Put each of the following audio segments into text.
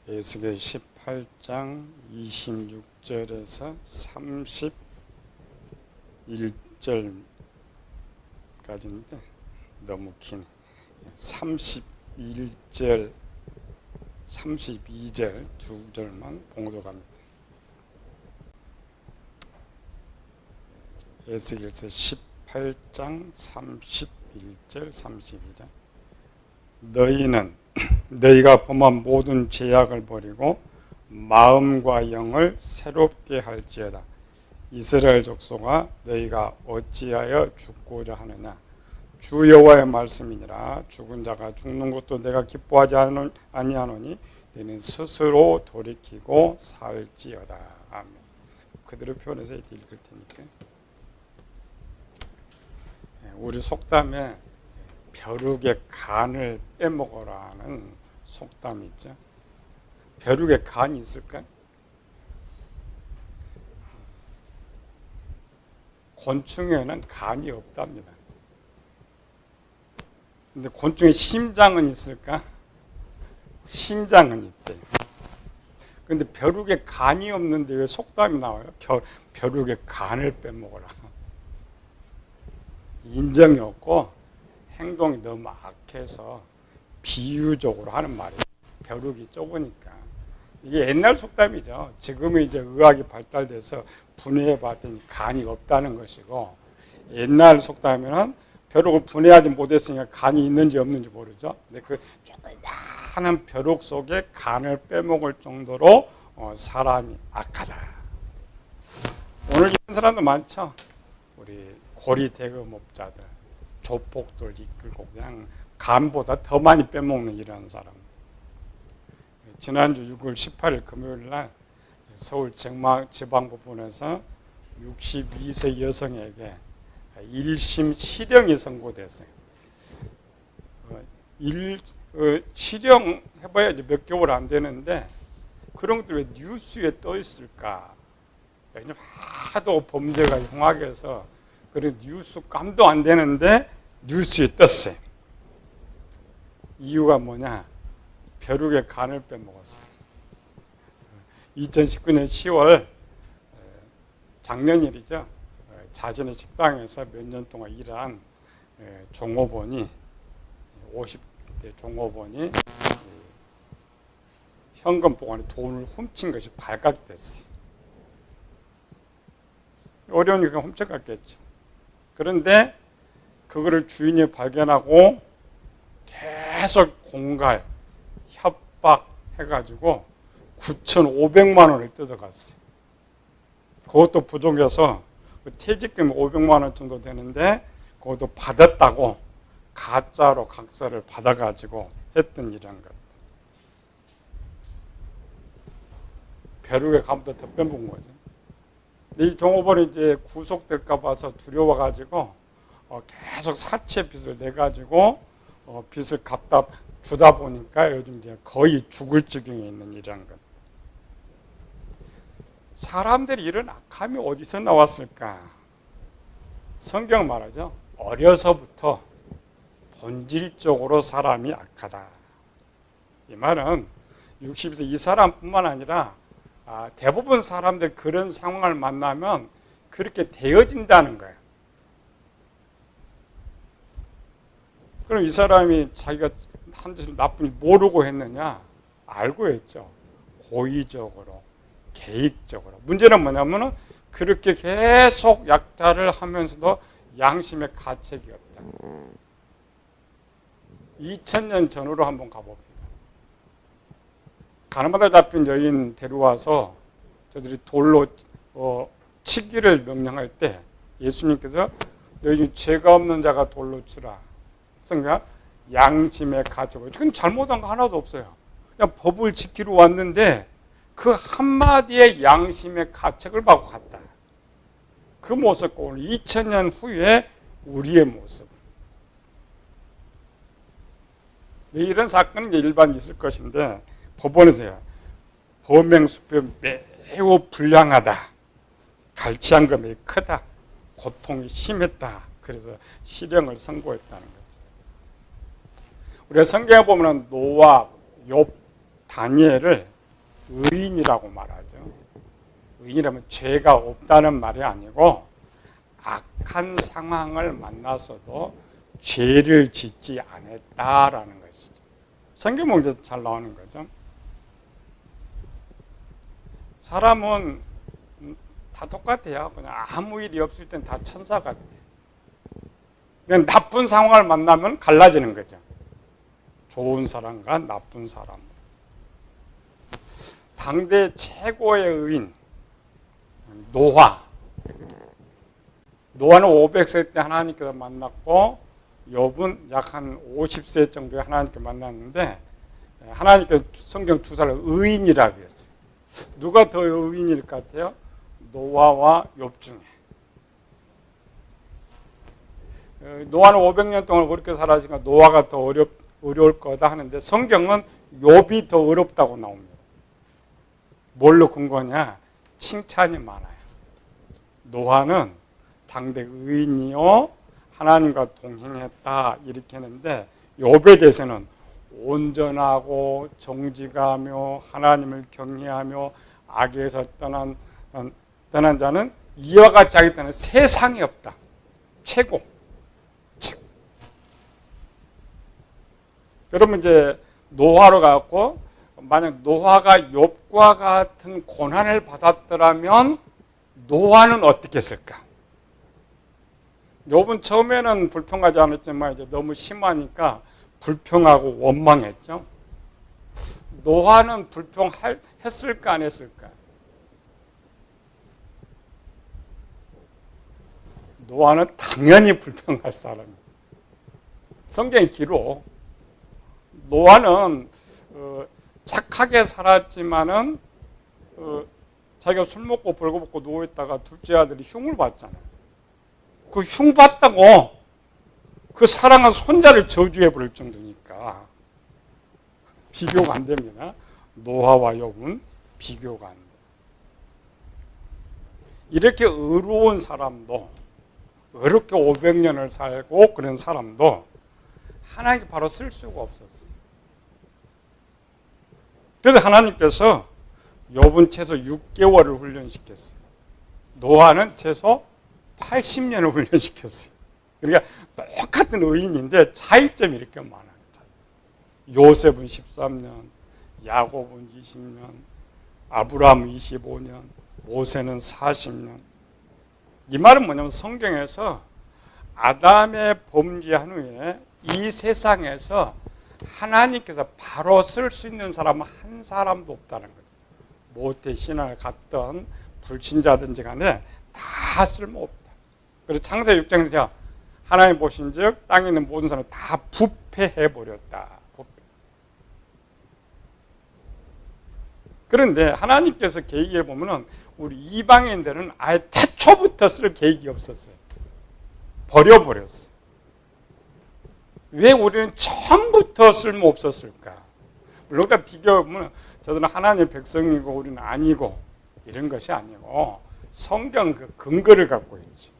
에스겔 18장 26절에서 31절까지인데 너무 기네. 31절, 32절 두 절만 봉독합니다. 에스겔서 18장 31절 32절. 너희는 너희가 범한 모든 죄악을 버리고 마음과 영을 새롭게 할지어다. 이스라엘 족속아, 너희가 어찌하여 죽고자 하느냐? 주 여호와의 말씀이니라. 죽은 자가 죽는 것도 내가 기뻐하지 아니하노니 너희는 스스로 돌이키고 살지어다. 아멘. 그대로 표현해서 읽을 테니까. 우리 속담에 벼룩의 간을 빼먹어라는 속담이 있죠. 벼룩에 간이 있을까? 곤충에는 간이 없답니다. 근데 곤충의 심장은 있을까? 심장은 있대. 근데 벼룩에 간이 없는데 왜 속담이 나와요? 벼룩의 간을 빼먹어라. 인정이 없고 행동이 너무 악해서 비유적으로 하는 말이에요. 벼룩이 좁으니까. 이게 옛날 속담이죠. 지금은 이제 의학이 발달돼서 분해해 봤더니 간이 없다는 것이고, 옛날 속담에는 벼룩을 분해하지 못했으니까 간이 있는지 없는지 모르죠. 근데 그 조그마한 벼룩 속에 간을 빼먹을 정도로 사람이 악하다. 오늘 이런 사람도 많죠. 우리 고리 대금업자들, 조폭들 이끌고 그냥 간보다 더 많이 빼먹는 이런 사람. 지난주 6월 18일 금요일 날 서울 지방법원에서 62세 여성에게 1심 실형이 선고됐어요. 실형 해봐야 이제 몇 개월 안 되는데 그런 것들이 왜 뉴스에 떠 있을까? 하도 범죄가 흉악해서 그런 뉴스 감도 안 되는데 뉴스에 떴어요. 이유가 뭐냐? 벼룩의 간을 빼먹었어요. 2019년 10월 작년일이죠. 자신의 식당에서 몇 년 동안 일한 종업원이 50대 종업원이 현금 보관에 돈을 훔친 것이 발각됐어요. 어려우니까 훔쳐갔겠죠. 그런데 그거를 주인이 발견하고 계속 공갈, 협박해가지고 9,500만 원을 뜯어갔어요. 그것도 부족해서 퇴직금이 500만 원 정도 되는데 그것도 받았다고 가짜로 각서를 받아가지고 했던 이런 것. 벼룩에 가면 더 빼먹은 거죠. 근데 이 종업원이 이제 구속될까 봐서 두려워가지고 계속 사채 빚을 내가지고 빚을 갚다 주다 보니까 요즘 이제 거의 죽을 지경에 있는 이런 것. 사람들이 이런 악함이 어디서 나왔을까? 성경 말하죠. 어려서부터 본질적으로 사람이 악하다. 이 말은 60세 이 사람뿐만 아니라 대부분 사람들 그런 상황을 만나면 그렇게 되어진다는 거예요. 그럼 이 사람이 자기가 한 짓을 나쁜지 모르고 했느냐? 알고 했죠. 고의적으로, 계획적으로. 문제는 뭐냐면은 그렇게 계속 약탈을 하면서도 양심의 가책이 없다. 2000년 전으로 한번 가봅니다. 가나마다 잡힌 여인 데려와서 저들이 돌로 치기를 명령할 때 예수님께서 너희 죄가 없는 자가 돌로 치라. 그러니까 양심의 가책을. 그건 잘못한 거 하나도 없어요. 그냥 법을 지키러 왔는데 그 한마디에 양심의 가책을 받고 갔다. 그 모습과 오늘 2000년 후에 우리의 모습. 이런 사건은 일반 있을 것인데 법원에서요. 범행수법이 매우 불량하다. 갈취한 금액이 크다. 고통이 심했다. 그래서 실형을 선고했다는 거죠. 우리가 성경에 보면 노아, 욥, 다니엘을 의인이라고 말하죠. 의인이라면 죄가 없다는 말이 아니고 악한 상황을 만나서도 죄를 짓지 않았다라는 것이죠. 성경 보면 잘 나오는 거죠. 사람은 다 똑같아요. 그냥 아무 일이 없을 땐 다 천사 같아요. 그냥 나쁜 상황을 만나면 갈라지는 거죠. 좋은 사람과 나쁜 사람. 당대 최고의 의인 노아. 노아는 500세 때 하나님께서 만났고 욥은 약 한 50세 정도에 하나님께 만났는데 하나님께서 성경 두 사람을 의인이라고 했어요. 누가 더 의인일 것 같아요? 노아와 욥 중에. 노아는 500년 동안 그렇게 살았으니까 노아가 더 어려울 거다 하는데 성경은 욥이 더 어렵다고 나옵니다. 뭘로 근거냐? 칭찬이 많아요. 노아는 당대 의인이요 하나님과 동행했다 이렇게 했는데 욥에 대해서는 온전하고 정직하며 하나님을 경외하며 악에서 떠난 자는 이와 같이 하겠다는 세상에 없다. 최고. 그러면 이제 노아로 가고 만약 노아가 욥과 같은 고난을 받았더라면 노아는 어떻게 했을까? 욥은 처음에는 불평하지 않았지만 이제 너무 심하니까 불평하고 원망했죠. 노아는 불평했을까 안 했을까? 노아는 당연히 불평할 사람이에요. 성경의 기록. 노아는 착하게 살았지만은 자기가 술 먹고 벌거벗고 누워있다가 둘째 아들이 흉을 봤잖아요. 그 흉 봤다고 그 사랑한 손자를 저주해 버릴 정도니까 비교가 안 됩니다. 노아와 욥은 비교가 안 돼요. 이렇게 의로운 사람도 어렵게 500년을 살고 그런 사람도 하나님께 바로 쓸 수가 없었어요. 그래서 하나님께서 욥은 최소 6개월을 훈련시켰어요. 노아는 최소 80년을 훈련시켰어요. 그러니까 똑같은 의인인데 차이점이 이렇게 많아요. 요셉은 13년, 야곱은 20년, 아브라함은 25년, 모세는 40년. 이 말은 뭐냐면 성경에서 아담의 범죄한 후에 이 세상에서 하나님께서 바로 쓸 수 있는 사람은 한 사람도 없다는 거죠. 모태 신앙을 갖던 불신자든지 간에 다 쓸모없다. 그래서 창세기 6장에서 하나님 보신즉 땅에 있는 모든 사람을 다 부패해버렸다. 그런데 하나님께서 계획에 보면은 우리 이방인들은 아예 태초부터 쓸 계획이 없었어요. 버려버렸어요. 왜 우리는 처음부터 쓸모없었을까? 물론 비교하면 저들은 하나님의 백성이고 우리는 아니고 이런 것이 아니고 성경 그 근거를 갖고 있지.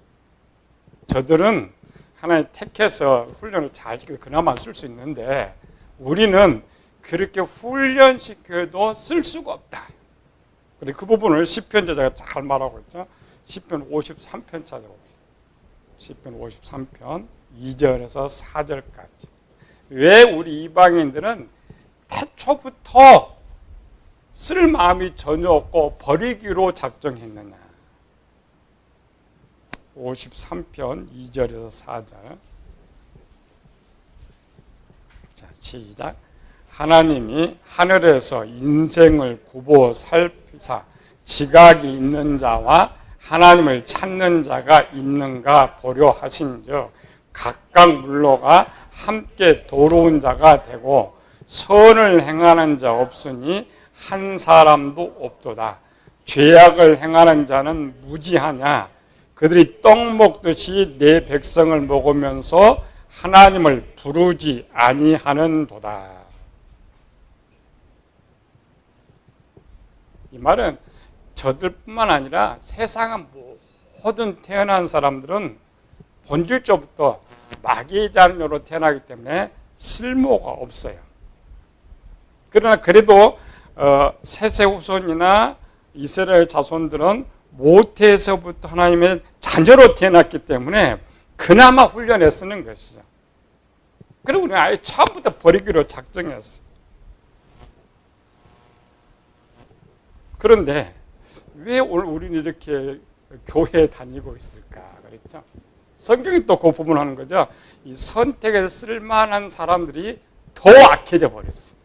저들은 하나님 택해서 훈련을 잘 시켜서 그나마 쓸 수 있는데 우리는 그렇게 훈련시켜도 쓸 수가 없다. 근데 그 부분을 시편 저자가 잘 말하고 있죠. 시편 53편 찾아봅시다. 시편 53편 2절에서 4절까지. 왜 우리 이방인들은 태초부터 쓸 마음이 전혀 없고 버리기로 작정했느냐. 53편 2절에서 4절. 자, 시작. 하나님이 하늘에서 인생을 굽어 살피사 지각이 있는 자와 하나님을 찾는 자가 있는가 보려 하신즉 각각 물러가 함께 도로운 자가 되고 선을 행하는 자 없으니 한 사람도 없도다. 죄악을 행하는 자는 무지하냐. 그들이 떡 먹듯이 내 백성을 먹으면서 하나님을 부르지 아니하는도다. 이 말은 저들뿐만 아니라 세상의 모든 태어난 사람들은 본질적부터 마귀의 자녀로 태어나기 때문에 쓸모가 없어요. 그러나 그래도 셋의 후손이나 이스라엘 자손들은 모태에서부터 하나님의 자녀로 태어났기 때문에 그나마 훈련에 쓰는 것이죠. 그리고 우리는 아예 처음부터 버리기로 작정했어요. 그런데 왜 오늘 우리는 이렇게 교회에 다니고 있을까? 그랬죠. 성경이 또 그 부분을 하는 거죠. 이 선택에 쓸만한 사람들이 더 악해져 버렸어요.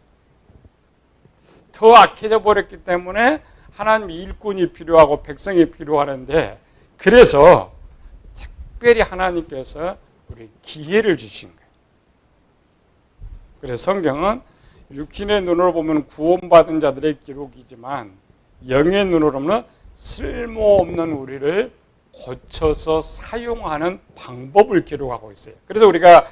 더 악해져 버렸기 때문에 하나님의 일꾼이 필요하고 백성이 필요하는데, 그래서 특별히 하나님께서 우리 기회를 주신 거예요. 그래서 성경은 육신의 눈으로 보면 구원받은 자들의 기록이지만 영의 눈으로 보면 쓸모없는 우리를 고쳐서 사용하는 방법을 기록하고 있어요. 그래서 우리가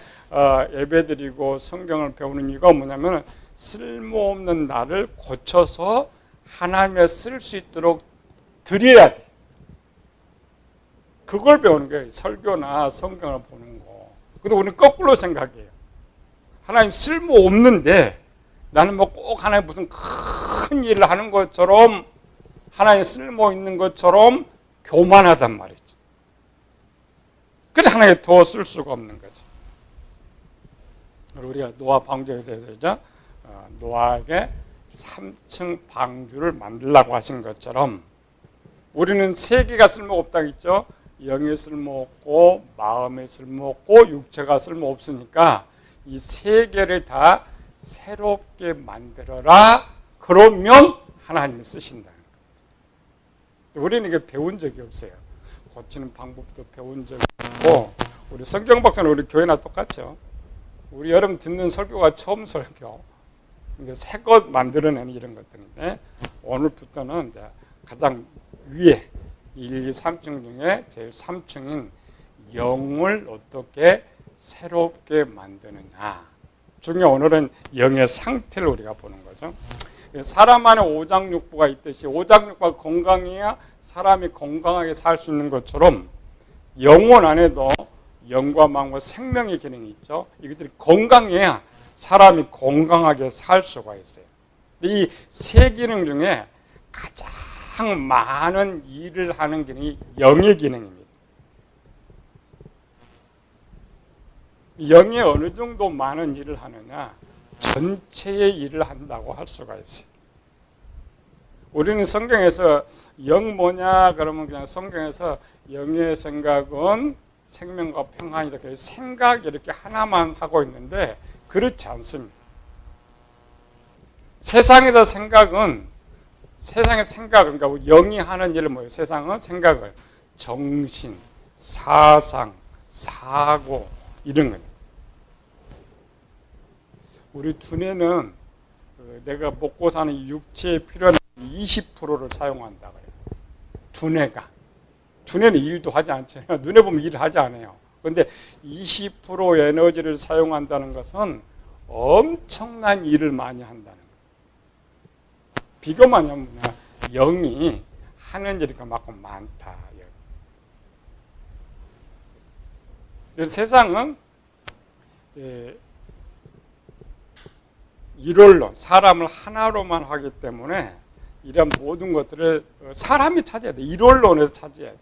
예배드리고 성경을 배우는 이유가 뭐냐면 쓸모없는 나를 고쳐서 하나님의 쓸 수 있도록 드려야 돼. 그걸 배우는 거예요. 설교나 성경을 보는 거. 근데 우리는 거꾸로 생각해요. 하나님 쓸모없는데 나는 뭐 꼭 하나님 무슨 큰 일을 하는 것처럼, 하나님 쓸모 있는 것처럼 교만하단 말이죠. 그래 하나님 더 쓸 수가 없는 거죠. 우리가 노아 방주에 대해서 이제 노아에게 3층 방주를 만들라고 하신 것처럼 우리는 세 개가 쓸모없다고 했죠. 영이 쓸모없고 마음이 쓸모없고 육체가 쓸모없으니까 이 세 개를 다 새롭게 만들어라. 그러면 하나님이 쓰신다는 거예요. 우리는 이게 배운 적이 없어요. 고치는 방법도 배운 적이 없고, 우리 성경 박사는 우리 교회나 똑같죠. 우리 여러분 듣는 설교가 처음 설교. 새 것 만들어내는 이런 것들인데, 오늘부터는 이제 가장 위에 1, 2, 3층 중에 제일 3층인 영을 어떻게 새롭게 만드느냐 중에 오늘은 영의 상태를 우리가 보는 거죠. 사람 안에 오장육부가 있듯이 오장육부가 건강해야 사람이 건강하게 살 수 있는 것처럼 영혼 안에도 영과 마음과 생명의 기능이 있죠. 이것들이 건강해야 사람이 건강하게 살 수가 있어요. 이 세 기능 중에 가장 많은 일을 하는 기능이 영의 기능입니다. 영이 어느 정도 많은 일을 하느냐, 전체의 일을 한다고 할 수가 있어요. 우리는 성경에서 영 뭐냐 그러면 그냥 성경에서 영의 생각은 생명과 평안이다. 생각 이렇게 하나만 하고 있는데 그렇지 않습니다. 세상에서 생각은 세상의 생각, 그러니까 영이 하는 일을 뭐예요? 세상은 생각을 정신, 사상, 사고 이런 거예요. 우리 두뇌는 내가 먹고 사는 육체에 필요한 20%를 사용한다 그래요. 두뇌는 일도 하지 않잖아요. 눈에 보면 일을 하지 않아요. 그런데 20% 에너지를 사용한다는 것은 엄청난 일을 많이 한다는 거예요. 비교만 하면 영이 하는 일이 그만큼 많다. 그래서 세상은 일원론, 사람을 하나로만 하기 때문에 이런 모든 것들을 사람이 차지해야 돼. 일원론에서 차지해야 돼.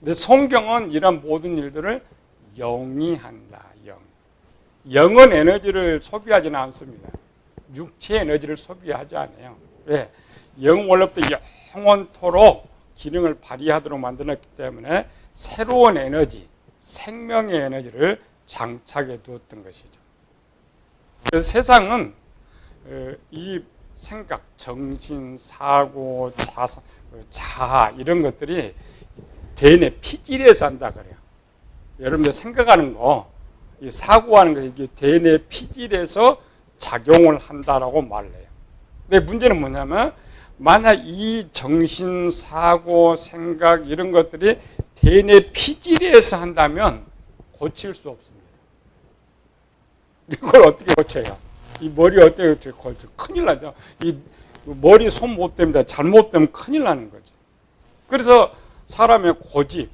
근데 성경은 이런 모든 일들을 영이 한다. 영은 에너지를 소비하지는 않습니다. 육체의 에너지를 소비하지 않아요. 왜? 영은 원래부터 영원토록 기능을 발휘하도록 만들었기 때문에 새로운 에너지, 생명의 에너지를 장착해 두었던 것이죠. 그래서 세상은 이 생각, 정신, 사고, 자아 이런 것들이 대뇌 피질에서 한다 그래요. 여러분들 생각하는 거, 이 사고하는 거 이게 대뇌 피질에서 작용을 한다라고 말해요. 근데 문제는 뭐냐면 만약 이 정신, 사고, 생각 이런 것들이 대뇌 피질에서 한다면 고칠 수 없습니다. 이걸 어떻게 고쳐요? 이 머리 어떻게 고쳐요? 큰일 나죠. 이 머리 손 못 댑니다. 잘못되면 큰일 나는 거죠. 그래서 사람의 고집,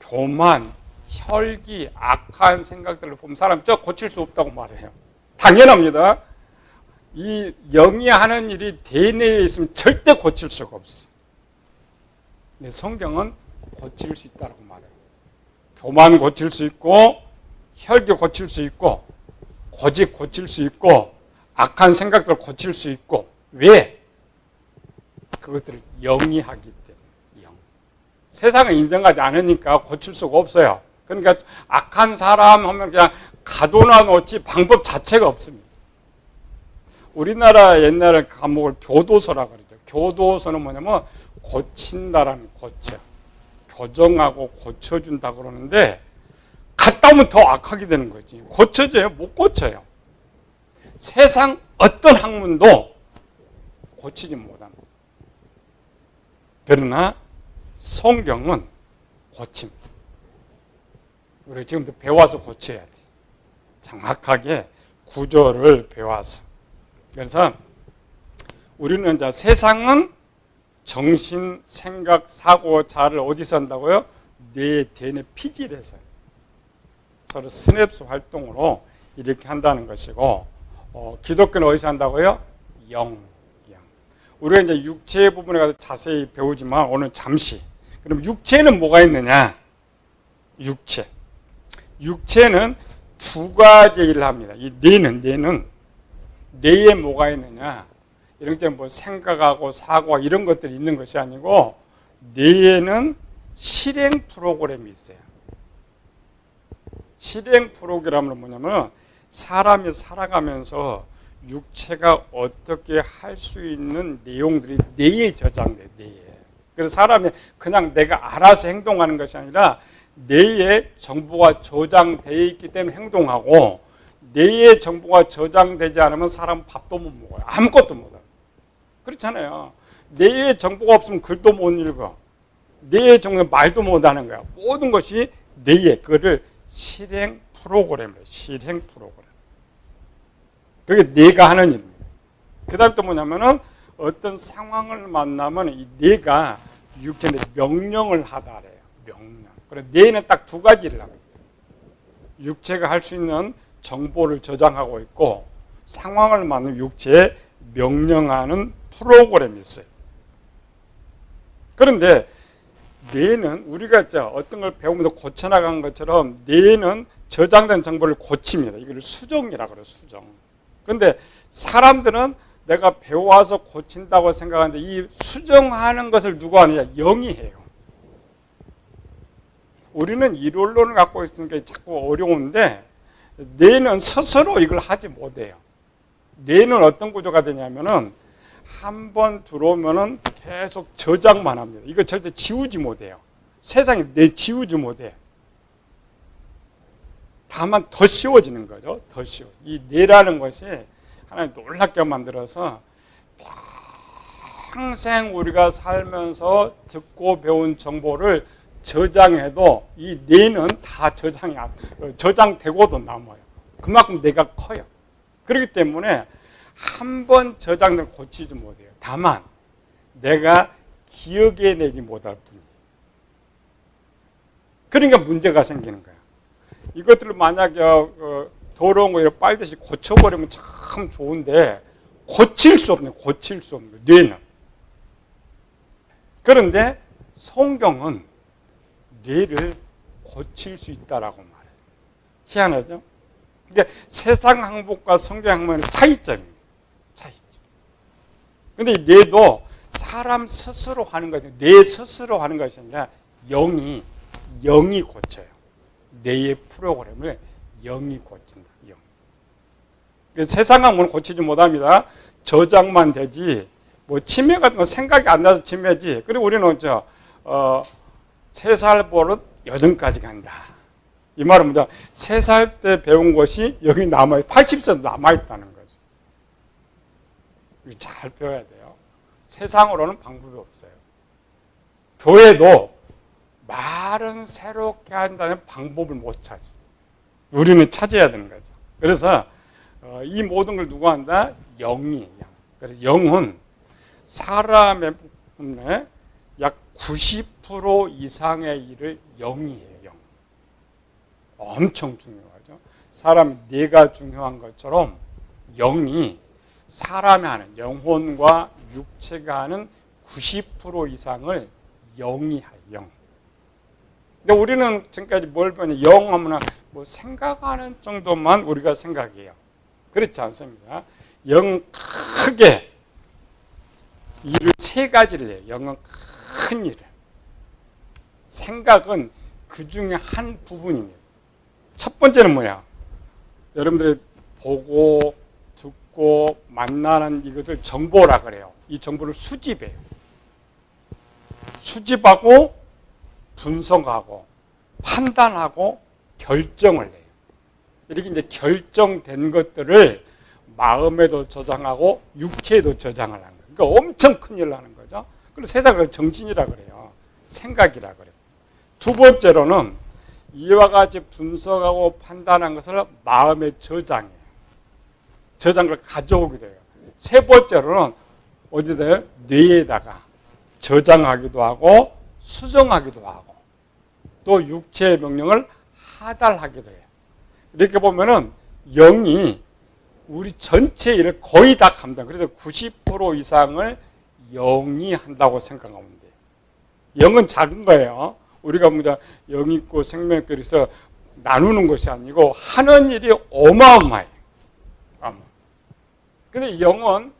교만, 혈기, 악한 생각들을 보면 사람 저 고칠 수 없다고 말해요. 당연합니다. 이 영이 하는 일이 대뇌에 있으면 절대 고칠 수가 없어요. 근데 성경은 고칠 수 있다고 말해요. 교만 고칠 수 있고, 혈기 고칠 수 있고, 고집 고칠 수 있고, 악한 생각들 고칠 수 있고. 왜? 그것들을 영이 하기 때문에. 영. 세상을 인정하지 않으니까 고칠 수가 없어요. 그러니까 악한 사람 하면 그냥 가둬놔 놓지 방법 자체가 없습니다. 우리나라 옛날에 과목을 교도소라고 그러죠. 교도소는 뭐냐면 고친다라는 고쳐. 교정하고 고쳐준다 그러는데 갔다 오면 더 악하게 되는 거지. 고쳐져요? 못 고쳐요. 세상 어떤 학문도 고치지 못합니다. 그러나 성경은 고칩니다. 우리 지금도 배워서 고쳐야 돼. 정확하게 구조를 배워서. 그래서 우리는 이제 세상은 정신, 생각, 사고, 자를 어디서 한다고요? 뇌, 대뇌 피질에서. 서로 스냅스 활동으로 이렇게 한다는 것이고, 기독교는 어디서 한다고요? 영. 우리가 이제 육체 부분에 가서 자세히 배우지만 오늘 잠시. 그럼 육체는 뭐가 있느냐? 육체. 육체는 두 가지 일을 합니다. 이 뇌는 뇌에 뭐가 있느냐? 이런 때 뭐 생각하고 사고와 이런 것들이 있는 것이 아니고 뇌에는 실행 프로그램이 있어요. 실행 프로그램은 뭐냐면 사람이 살아가면서 육체가 어떻게 할 수 있는 내용들이 뇌에 저장돼요. 뇌에. 그래서 사람이 그냥 내가 알아서 행동하는 것이 아니라 뇌에 정보가 저장되어 있기 때문에 행동하고 뇌에 정보가 저장되지 않으면 사람은 밥도 못 먹어요. 아무것도 못해요. 그렇잖아요. 뇌에 정보가 없으면 글도 못 읽어. 뇌에 정보는 말도 못하는 거야. 모든 것이 뇌에 그거를 실행 프로그램이에요. 실행 프로그램. 그게 뇌가 하는 일입니다. 그 다음에 또 뭐냐면은 어떤 상황을 만나면 이 뇌가 육체에 명령을 하다래요. 명령. 그래서 뇌는 딱 두 가지를 합니다. 육체가 할 수 있는 정보를 저장하고 있고 상황을 만나면 육체에 명령하는 프로그램이 있어요. 그런데 뇌는 우리가 어떤 걸 배우면서 고쳐나간 것처럼 뇌는 저장된 정보를 고칩니다. 이걸 수정이라고 그래요. 수정. 그런데 사람들은 내가 배워와서 고친다고 생각하는데 이 수정하는 것을 누가 하느냐? 영이 해요. 우리는 이론론을 갖고 있으니까 자꾸 어려운데 뇌는 스스로 이걸 하지 못해요. 뇌는 어떤 구조가 되냐면은 한 번 들어오면은 계속 저장만 합니다. 이거 절대 지우지 못해요. 세상에 뇌 지우지 못해요. 다만 더 쉬워지는 거죠. 더 쉬워. 이 뇌라는 것이 하나님 놀랍게 만들어서 평생 우리가 살면서 듣고 배운 정보를 저장해도 이 뇌는 다 저장되고도 남아요. 그만큼 뇌가 커요. 그렇기 때문에 한 번 저장된 고치지 못해요. 다만 내가 기억해내지 못할 뿐이에요. 그러니까 문제가 생기는 거예요. 이것들을 만약에 더러운 거 이렇게 빨듯이 고쳐버리면 참 좋은데 고칠 수 없는 거예요. 뇌는. 그런데 성경은 뇌를 고칠 수 있다라고 말해요. 희한하죠? 그러니까 세상 항목과 성경 항목의 차이점입니다. 차이점. 그런데 이 뇌도 사람 스스로 하는 것이 뇌 스스로 하는 것이 아니라 영이 고쳐요. 뇌의 프로그램을 영이 고친다. 영. 그래서 세상 항목은 고치지 못합니다. 저장만 되지. 뭐 치매 같은 거 생각이 안 나서 치매지. 그리고 우리는 3살 버릇 여든까지 간다. 이 말은 뭐냐? 3살 때 배운 것이 여기 남아있, 80세도 남아있다는 거죠. 잘 배워야 돼요. 세상으로는 방법이 없어요. 교회도 말은 새롭게 한다는 방법을 못 찾지. 우리는 찾아야 되는 거죠. 그래서 이 모든 걸 누가 한다? 영이. 그래서 영은 사람의 약 90% 이상의 일을 영이 해요. 영. 엄청 중요하죠. 사람 뇌가 중요한 것처럼 영이 사람이 하는, 영혼과 육체가 하는 90% 이상을 영이 해요. 영. 근데 우리는 지금까지 뭘 배웠냐? 영 하면 뭐 생각하는 정도만 우리가 생각해요. 그렇지 않습니다. 영 크게 일을 세 가지를 해요. 영은 큰 일을. 생각은 그 중에 한 부분입니다. 첫 번째는 뭐야? 여러분들이 보고 듣고 만나는 이것을 정보라 그래요. 이 정보를 수집해요. 수집하고 분석하고 판단하고 결정을 해요. 이렇게 이제 결정된 것들을 마음에도 저장하고 육체에도 저장을 하는 거예요. 그러니까 엄청 큰 일을 하는 거죠. 그래서 세상을 정신이라 그래요. 생각이라 그래요. 두 번째로는 이와 같이 분석하고 판단한 것을 마음에 저장해요. 저장을 가져오게 돼요. 세 번째로는 어디다 뇌에다가 저장하기도 하고 수정하기도 하고 또 육체의 명령을 하달하기도 해요. 이렇게 보면은 영이 우리 전체 일을 거의 다 감당. 그래서 90% 이상을 영이 한다고 생각하면 돼요. 영은 작은 거예요. 우리가 뭐냐 영 있고 생명 있고 그래서 나누는 것이 아니고 하는 일이 어마어마해요. 근데 영은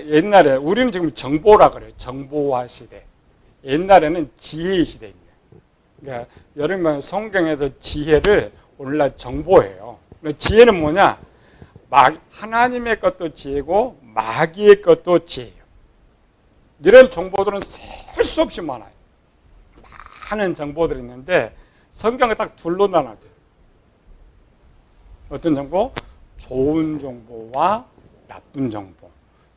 옛날에 우리는 지금 정보라 그래요. 정보화 시대. 옛날에는 지혜의 시대입니다. 그러니까 여러분 성경에서 지혜를 오늘날 정보예요. 지혜는 뭐냐? 하나님의 것도 지혜고 마귀의 것도 지혜예요. 이런 정보들은 셀 수 없이 많아요. 많은 정보들이 있는데 성경에 딱 둘로 나눠져. 어떤 정보? 좋은 정보와 나쁜 정보.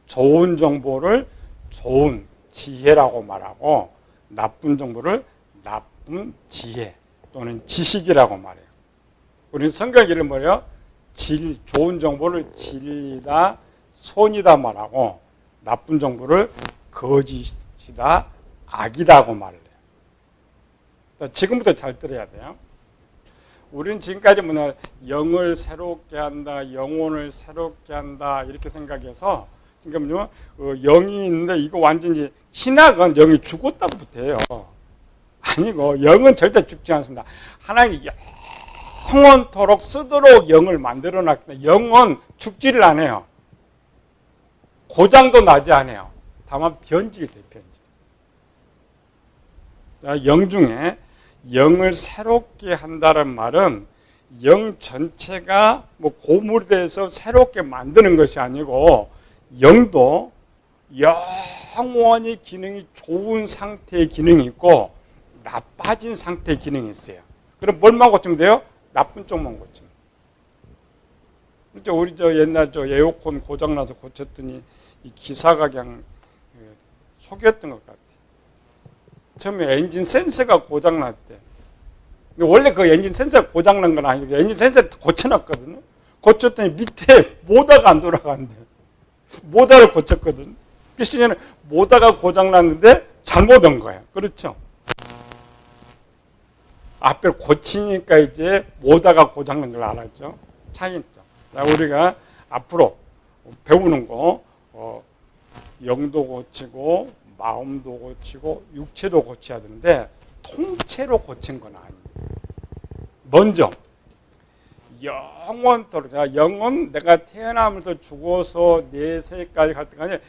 좋은 정보를 좋은 지혜라고 말하고 나쁜 정보를 나쁜 지혜 또는 지식이라고 말해요. 우리는 성경 이름 뭐예요? 좋은 정보를 진리다, 손이다 말하고 나쁜 정보를 거짓이다, 악이다고 말을 해요. 지금부터 잘 들어야 돼요. 우리는 지금까지 뭐냐 영을 새롭게 한다, 영혼을 새롭게 한다 이렇게 생각해서 지금요 영이 있는데 이거 완전히 신학은 영이 죽었다고부터 해요. 아니고 영은 절대 죽지 않습니다. 하나님이 영원토록 쓰도록 영을 만들어 놨기 영은 죽지를 않아요. 고장도 나지 않아요. 다만 변질이 돼요. 변질. 영 중에 영을 새롭게 한다는 말은 영 전체가 뭐 고물이 돼서 새롭게 만드는 것이 아니고 영도 영원히 기능이 좋은 상태의 기능이 있고 나빠진 상태의 기능이 있어요. 그럼 뭘만 고치면 돼요? 나쁜 쪽만 고치면. 우리 옛날 에어컨 고장나서 고쳤더니 이 기사가 그냥 속였던 것 같아요. 처음에 엔진 센서가 고장났대. 근데 원래 그 엔진 센서가 고장난 건 아니고 엔진 센서를 고쳐놨거든요. 고쳤더니 밑에 모터가 안 돌아간대. 모터를 고쳤거든. 그래서 얘는 모터가 고장났는데 잘못 온 거예요. 그렇죠? 앞에 고치니까 이제 모터가 고장난 걸 알았죠. 차이 있죠. 우리가 앞으로 배우는 거 영도 고치고 마음도 고치고 육체도 고쳐야 되는데 통째로 고친 건 아니에요. 먼저 영원토록 영은 내가 태어나면서 죽어서 내세까지 갈 때까지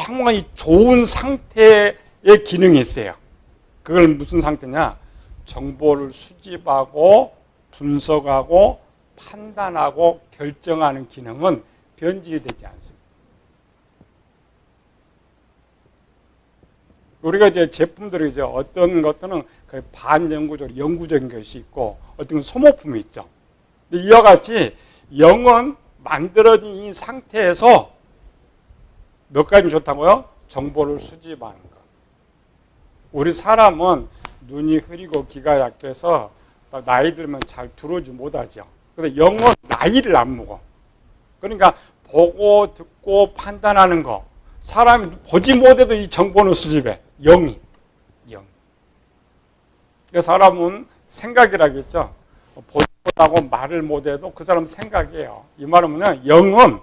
영원히 좋은 상태의 기능이 있어요. 그걸 무슨 상태냐? 정보를 수집하고 분석하고 판단하고 결정하는 기능은 변질이 되지 않습니다. 우리가 이제 제품들이 이제 어떤 것들은 반영구적으로 영구적인 것이 있고 어떤 건 소모품이 있죠. 근데 이와 같이 영은 만들어진 이 상태에서 몇 가지 좋다고요? 정보를 수집하는 것. 우리 사람은 눈이 흐리고 귀가 약해서 나이 들면 잘 들어오지 못하죠. 근데 영은 나이를 안 먹어. 그러니까 보고 듣고 판단하는 거. 사람이 보지 못해도 이 정보는 수집해. 영이. 영. 그러니까 사람은 생각이라겠죠. 보지 못하고 말을 못해도 그 사람은 생각이에요. 이 말은 뭐냐? 영은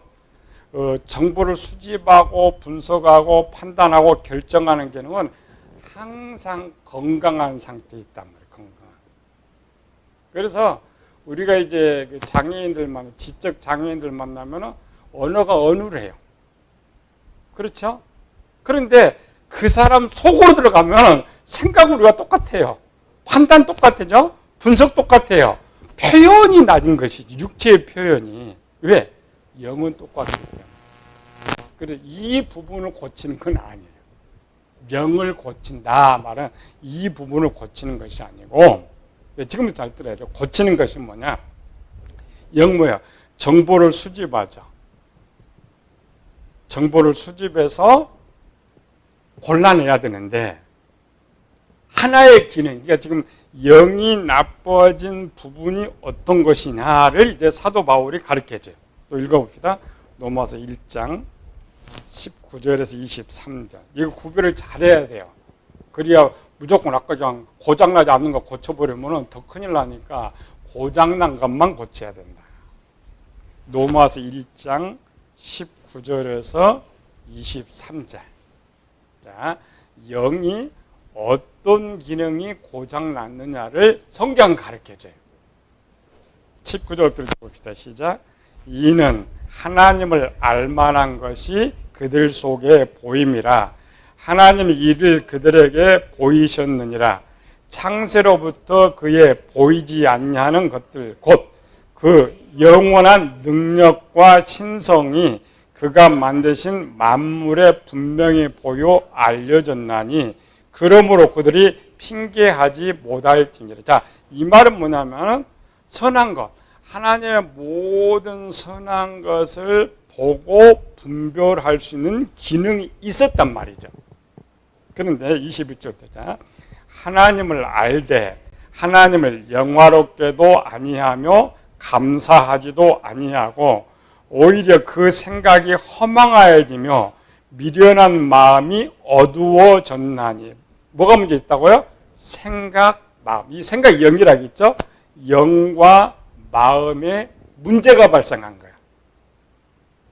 정보를 수집하고 분석하고 판단하고 결정하는 기능은 항상 건강한 상태에 있단 말이에요. 건강. 그래서 우리가 이제 장애인들 지적 장애인들 만나면 언어가 어눌해요. 그렇죠? 그런데 그 사람 속으로 들어가면 생각은 우리가 똑같아요. 판단 똑같아요. 분석 똑같아요. 표현이 낮은 것이지, 육체의 표현이. 왜? 영은 똑같기 때문에. 그래서 이 부분을 고치는 건 아니에요. 영을 고친다 말은 이 부분을 고치는 것이 아니고, 지금부터 잘 들어야죠. 고치는 것이 뭐냐? 영 뭐야? 정보를 수집하죠. 정보를 수집해서 골라내야 되는데, 하나의 기능, 그러니까 지금 영이 나빠진 부분이 어떤 것이냐를 이제 사도 바울이 가르쳐줘요. 또 읽어봅시다. 로마서 1장 19절에서 23절. 이거 구별을 잘해야 돼요. 그래야 무조건 아까 그냥 고장나지 않는 거 고쳐버리면 더 큰일 나니까 고장난 것만 고쳐야 된다. 로마서 1장 19절에서 23절. 자, 영이 어떤 기능이 고장났느냐를 성경 가르쳐줘요. 19절부터 봅시다. 시작. 이는 하나님을 알만한 것이 그들 속에 보임이라. 하나님이 이를 그들에게 보이셨느니라. 창세로부터 그의 보이지 아니하는 것들 곧 그 영원한 능력과 신성이 그가 만드신 만물에 분명히 보여 알려졌나니 그러므로 그들이 핑계하지 못할지니라. 자, 이 말은 뭐냐면 선한 것, 하나님의 모든 선한 것을 보고 분별할 수 있는 기능이 있었단 말이죠. 그런데 21절부터 하나님을 알되 하나님을 영화롭게도 아니하며 감사하지도 아니하고 오히려 그 생각이 허망하여지며 미련한 마음이 어두워졌나니. 뭐가 문제 있다고요? 생각, 마음. 이 생각이 영이라고 있죠? 영과 마음에 문제가 발생한 거야.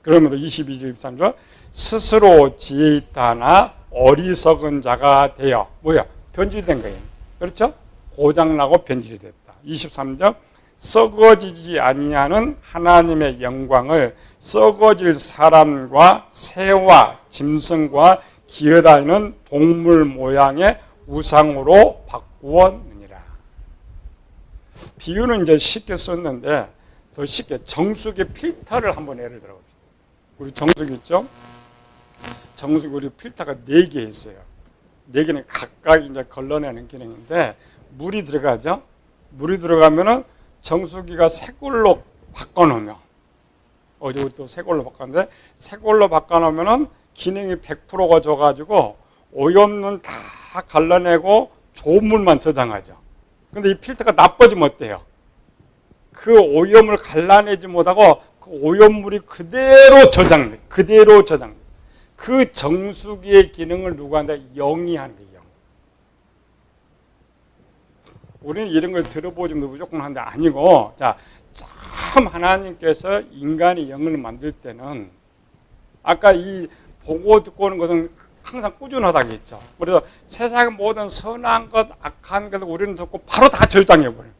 그러므로 22절 23절 스스로 지혜 있다나 어리석은 자가 되어 뭐야? 변질된 거예요. 그렇죠? 고장나고 변질이 됐다. 23절 썩어지지 아니하는 하나님의 영광을 썩어질 사람과 새와 짐승과 기어다니는 동물 모양의 우상으로 바꾸었느니라. 비유는 이제 쉽게 썼는데 더 쉽게 정수기 필터를 한번 예를 들어봅시다. 우리 정수기 있죠? 정수기 우리 필터가 4개 있어요. 4개는 각각 이제 걸러내는 기능인데 물이 들어가죠? 물이 들어가면은 정수기가 새 걸로 바꿔놓으면 어제 또 새 걸로 바꿨는데 새 걸로 바꿔놓으면은 기능이 100%가 줘가지고 오염물 다 갈라내고 좋은 물만 저장하죠. 근데 이 필터가 나빠지면 어때요? 그 오염을 갈라내지 못하고 그 오염물이 그대로 저장돼. 그대로 저장. 그 정수기의 기능을 누가 한다? 영이 하는 거예요. 우리는 이런 걸 들어보지 무조건 하는데 아니고, 자, 참 하나님께서 인간의 영을 만들 때는 아까 이 보고 듣고 오는 것은 항상 꾸준하다고 했죠. 그래서 세상의 모든 선한 것, 악한 것 우리는 듣고 바로 다 저장해버려요.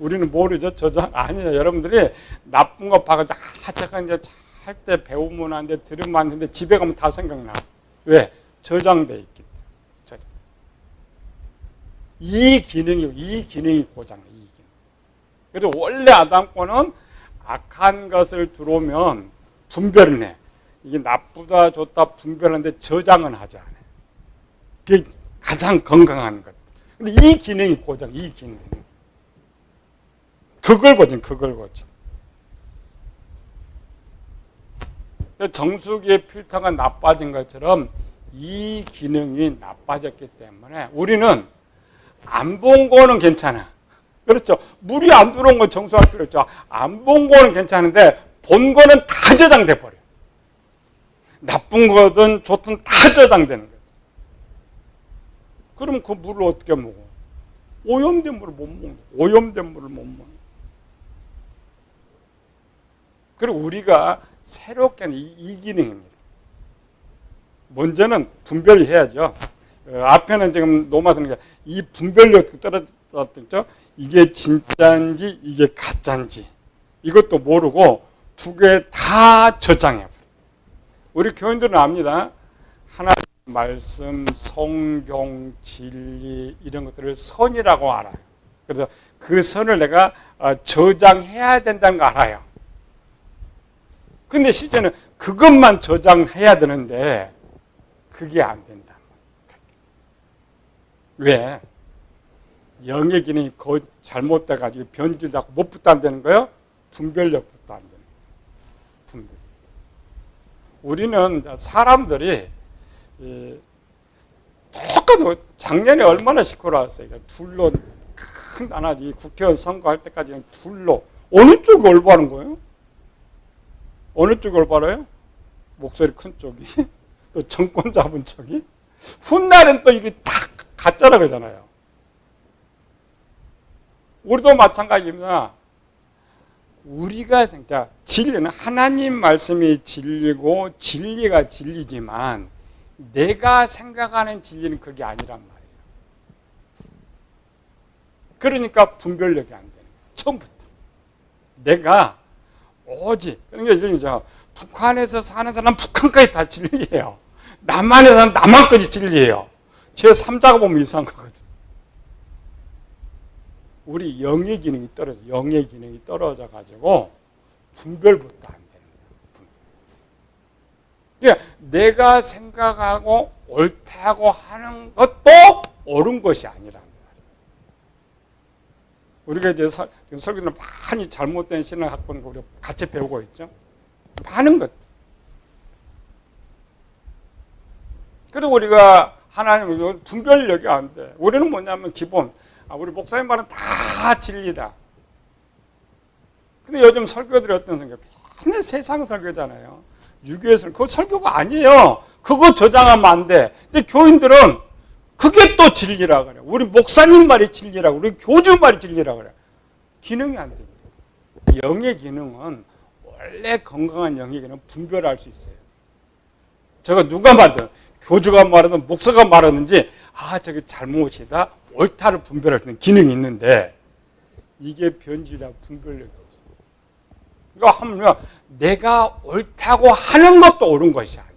우리는 모르죠. 저장 아니에요. 여러분들이 나쁜 거 봐가지고 제가 이제 할 때 배우면 안 돼, 들으면 안 되는데 집에 가면 다 생각나. 왜? 저장돼 있기 때문에. 저장. 이 기능이 고장나. 이 기능. 그래서 원래 아담권은 악한 것을 들어오면 분별은 해. 이게 나쁘다 좋다 분별하는데 저장은 하지 않아요. 그게 가장 건강한 것. 근데 이 기능이 고장. 이 기능. 그걸 고친. 정수기의 필터가 나빠진 것처럼 이 기능이 나빠졌기 때문에 우리는 안 본 거는 괜찮아. 그렇죠. 물이 안 들어온 건 정수할 필요 없죠. 안 본 거는 괜찮은데 본 거는 다 저장돼 버려요. 나쁜 거든 좋든 다 저장되는 거예요. 그럼 그 물을 어떻게 먹어? 오염된 물을 못 먹는 거예요. 오염된 물을 못 먹는 거예요. 그리고 우리가 새롭게 하는 이 기능입니다. 먼저는 분별을 해야죠. 앞에는 지금 노마스는 이 분별력 떨어졌죠. 이게 진짜인지 이게 가짜인지 이것도 모르고 두 개 다 저장해버려요. 우리 교인들은 압니다. 하나님 말씀, 성경, 진리 이런 것들을 선이라고 알아요. 그래서 그 선을 내가 저장해야 된다는 거 알아요. 근데 실제는 그것만 저장해야 되는데 그게 안 된다. 왜? 영의 기능이 잘못돼가지고 변질되고 무엇부터 안 되는 거예요? 분별력부터 안 되는 거예요. 분별. 우리는 사람들이 똑같아요. 작년에 얼마나 시끄러웠어요. 둘로 큰 나라지 국회의원 선거할 때까지 둘로 어느 쪽이 올바른 거예요? 어느 쪽이 올바라요? 목소리 큰 쪽이 또 정권 잡은 쪽이 훗날은 또 이게 다 가짜라 그러잖아요. 우리도 마찬가지입니다. 우리가 진짜 진리는 하나님 말씀이 진리고 진리가 진리지만 내가 생각하는 진리는 그게 아니란 말이에요. 그러니까 분별력이 안 되는 거예요. 처음부터. 내가 오직 그러니까 북한에서 사는 사람 북한까지 다 진리예요. 남한에서 사는 남한까지 진리예요. 제3자가 보면 이상한 거거든요. 우리 영의 기능이 떨어져가지고 분별부터 안 되는 거예요. 그러니까 내가 생각하고 옳다고 하는 것도 옳은 것이 아니라는 거예요. 우리가 이제 지금 설교는 많이 잘못된 신앙 학問우리가 같이 배우고 있죠. 많은 것들. 그리고 우리가 하나님 분별력이 안 돼. 우리는 뭐냐면 기본. 우리 목사님 말은 다 진리다. 근데 요즘 설교들이 어떤 설교? 맨날 세상 설교잖아요. 유교의 설교. 그거 설교가 아니에요. 그거 저장하면 안 돼. 근데 교인들은 그게 또 진리라 그래. 우리 목사님 말이 진리라고. 우리 교주 말이 진리라 그래. 기능이 안 됩니다. 영의 기능은 원래 건강한 영의 기능은 분별할 수 있어요. 제가 누가 말든 교주가 말하든 목사가 말하든지 저게 잘못이다. 옳다를 분별할 수 있는 기능이 있는데 이게 변질이다 분별력이 없어요. 그러니까 하면 내가 옳다고 하는 것도 옳은 것이 아니에요.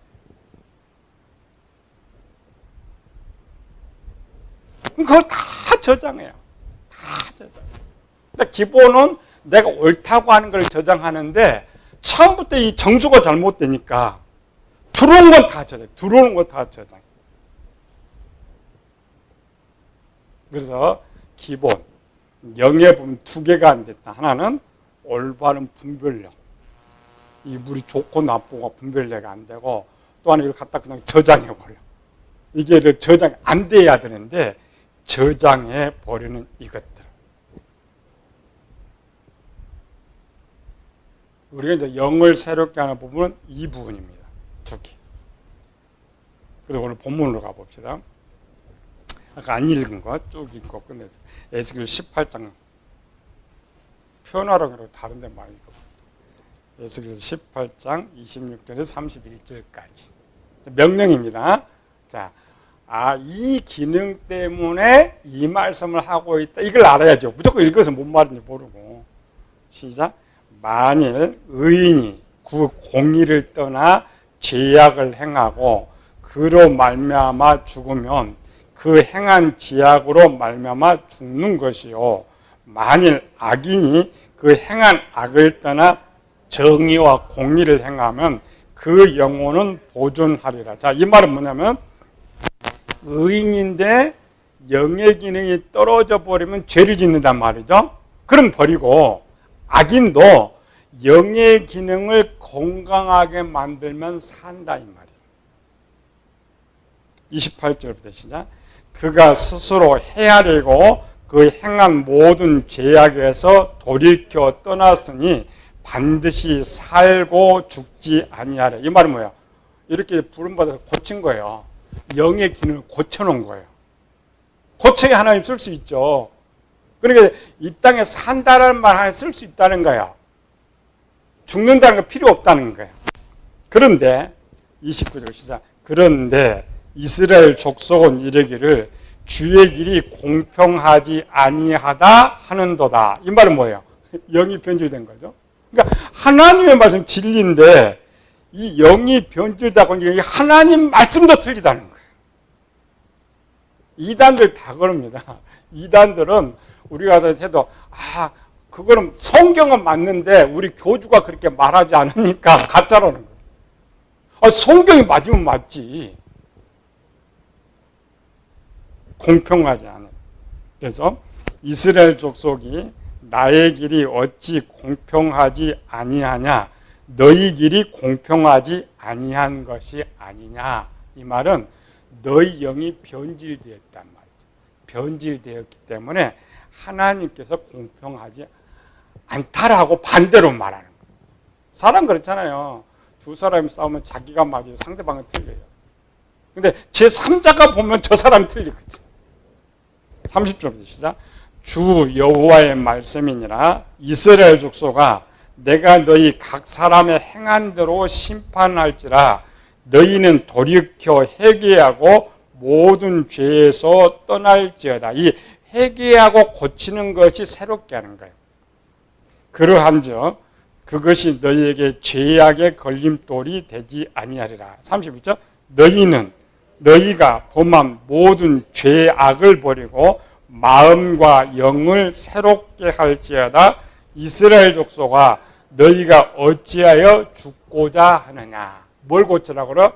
그걸 다 저장해요. 다 저장. 근데 기본은 내가 옳다고 하는 걸 저장하는데 처음부터 이 정수가 잘못되니까 들어온 건 다 저장. 들어오는 건 다 저장. 그래서 기본 영의 부분 두 개가 안 됐다. 하나는 올바른 분별력. 이 물이 좋고 나쁘고 분별력이 안 되고 또 하나 이걸 갖다 그냥 저장해버려. 이게 저장이 안 돼야 되는데 저장해버리는 이것들. 우리가 이제 영을 새롭게 하는 부분은 이 부분입니다. 두 개. 그래서 오늘 본문으로 가봅시다. 아까 안 읽은 거 쭉 읽고 끝냈어요. 에스겔 18장 표현하라고 다른 데 많이 읽고 에스겔 18장 26절에서 31절까지 명령입니다. 자, 이 기능 때문에 이 말씀을 하고 있다. 이걸 알아야죠. 무조건 읽어서 뭔 말인지 모르고. 시작. 만일 의인이 그 공의를 떠나 죄악을 행하고 그로 말미암아 죽으면 그 행한 죄악으로 말미암아 죽는 것이요. 만일 악인이 그 행한 악을 떠나 정의와 공의를 행하면 그 영혼은 보존하리라. 자, 이 말은 뭐냐면 의인인데 영의 기능이 떨어져 버리면 죄를 짓는단 말이죠. 그럼 버리고 악인도 영의 기능을 건강하게 만들면 산다 이 말이에요. 28절부터 시작. 그가 스스로 헤아리고 그 행한 모든 죄악에서 돌이켜 떠났으니 반드시 살고 죽지 아니하라. 이 말은 뭐예요? 이렇게 부름받아서 고친 거예요. 영의 기능을 고쳐놓은 거예요. 고쳐야 하나님 쓸 수 있죠. 그러니까 이 땅에 산다라는 말 하나 쓸 수 있다는 거예요. 죽는다는 거 필요 없다는 거예요. 그런데 29절 시작. 그런데 이스라엘 족속은 이르기를 주의 길이 공평하지 아니하다 하는도다. 이 말은 뭐예요? 영이 변질된 거죠. 그러니까 하나님의 말씀 진리인데 이 영이 변질되고 이게 하나님 말씀도 틀리다는 거예요. 이단들 다 그럽니다. 이단들은 우리가 해도 그거는 성경은 맞는데 우리 교주가 그렇게 말하지 않으니까 가짜라는 거예요. 성경이 맞으면 맞지. 공평하지 않아요. 그래서 이스라엘 족속이 나의 길이 어찌 공평하지 아니하냐, 너희 길이 공평하지 아니한 것이 아니냐. 이 말은 너희 영이 변질되었단 말이죠. 변질되었기 때문에 하나님께서 공평하지 않다라고 반대로 말하는 거예요. 사람 그렇잖아요. 두 사람이 싸우면 자기가 맞아요. 상대방은 틀려요. 근데 제3자가 보면 저 사람이 틀리거든. 30절부터 시작. 주 여호와의 말씀이니라 이스라엘 족속아 내가 너희 각 사람의 행한 대로 심판할지라 너희는 돌이켜 회개하고 모든 죄에서 떠날지어다. 이 회개하고 고치는 것이 새롭게 하는 거예요. 그러한즉 그것이 너희에게 죄악의 걸림돌이 되지 아니하리라. 31절. 너희가 범한 모든 죄악을 버리고 마음과 영을 새롭게 할지어다. 이스라엘 족속아 너희가 어찌하여 죽고자 하느냐. 뭘 고치라고 그래?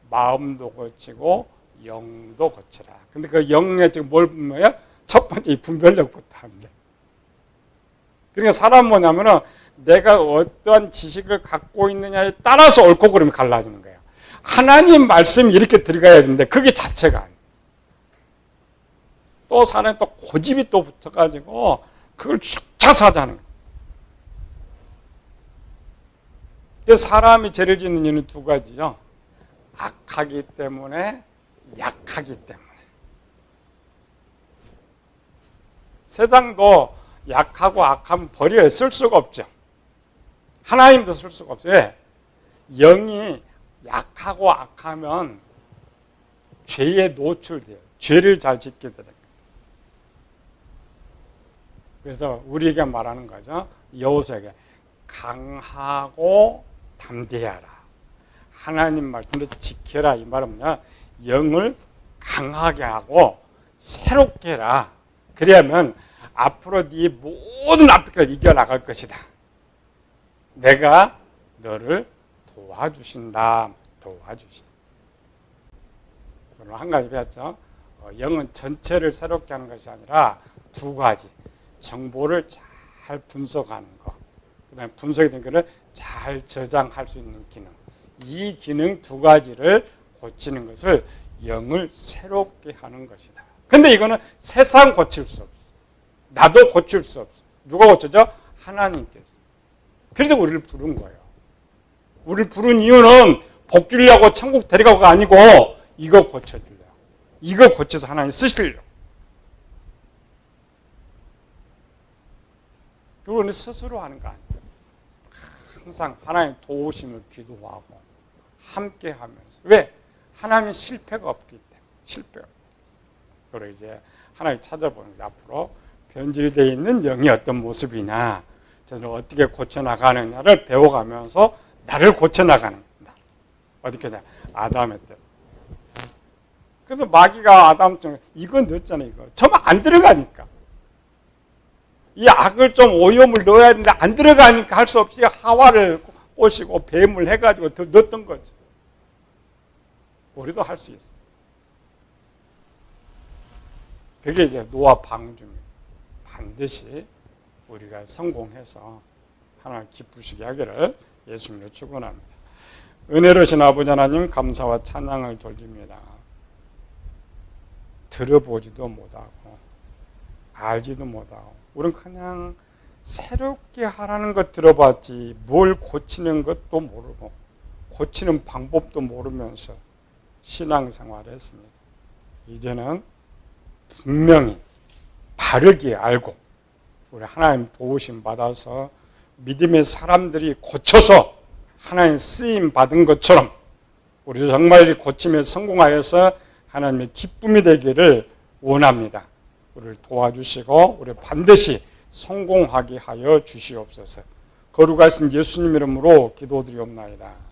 마음도 고치고 영도 고치라. 근데 그 영에 지금 뭘 분명해요? 첫 번째 이 분별력부터 합니다. 그러니까 사람 뭐냐면은 내가 어떠한 지식을 갖고 있느냐에 따라서 옳고 그름이 갈라지는 거예요. 하나님 말씀이 이렇게 들어가야 되는데 그게 자체가 아니에요. 또 사람이 또 고집이 또 붙어가지고 그걸 축 차서 하자는 거예요. 그래서 사람이 죄를 짓는 이유는 두 가지죠. 악하기 때문에, 약하기 때문에. 세상도 약하고 악하면 버려요. 쓸 수가 없죠. 하나님도 쓸 수가 없어요. 왜? 영이 약하고 악하면 죄에 노출돼요. 죄를 잘 짓게 되는 거예요. 그래서 우리에게 말하는 거죠. 여호수아에게 강하고 담대하라. 하나님 말씀을 지켜라. 이 말은 뭐냐? 영을 강하게 하고 새롭게 해라. 그래야면 앞으로 네 모든 앞길을 이겨나갈 것이다. 내가 너를 도와주신다. 오늘 한 가지 배웠죠. 영은 전체를 새롭게 하는 것이 아니라 두 가지. 정보를 잘 분석하는 것. 그 다음에 분석이 된 것을 잘 저장할 수 있는 기능. 이 기능 두 가지를 고치는 것을 영을 새롭게 하는 것이다. 근데 이거는 세상 고칠 수 없어. 나도 고칠 수 없어. 누가 고쳐져? 하나님께서. 그래서 우리를 부른 거예요. 우리를 부른 이유는 복 주려고 천국 데려가고가 아니고 이거 고쳐주려고. 이거 고쳐서 하나님 쓰시려고. 그리고 우리는 스스로 하는 거 아니에요. 항상 하나님 도우심을 기도하고 함께 하면서. 왜? 하나님은 실패가 없기 때문에. 실패가 없기 때문에. 그리고 이제 하나님 찾아보는 게 앞으로 변질되어 있는 영이 어떤 모습이냐, 저는 어떻게 고쳐나가느냐를 배워가면서 나를 고쳐나가는 겁니다. 어떻게 하냐? 아담의 때. 그래서 마귀가 아담 좀 이거 넣었잖아요. 이거 저만 안 들어가니까. 이 악을 좀 오염을 넣어야 되는데 안 들어가니까 할 수 없이 하와를 꼬시고 뱀을 해가지고 더 넣었던 거죠. 우리도 할 수 있어. 그게 이제 노아 방주입니다. 반드시 우리가 성공해서 하나님 기쁘시게 하기를 예수님으로 축원합니다. 은혜로우신 아버지 하나님 감사와 찬양을 돌립니다. 들어보지도 못하고 알지도 못하고 우리는 그냥 새롭게 하라는 것 들어봤지 뭘 고치는 것도 모르고 고치는 방법도 모르면서 신앙생활을 했습니다. 이제는 분명히 바르게 알고 우리 하나님 도우심 받아서 믿음의 사람들이 고쳐서 하나님 쓰임 받은 것처럼 우리 정말 이 고침에 성공하여서 하나님의 기쁨이 되기를 원합니다. 우리를 도와주시고 우리 반드시 성공하게 하여 주시옵소서. 거룩하신 예수님 이름으로 기도드리옵나이다.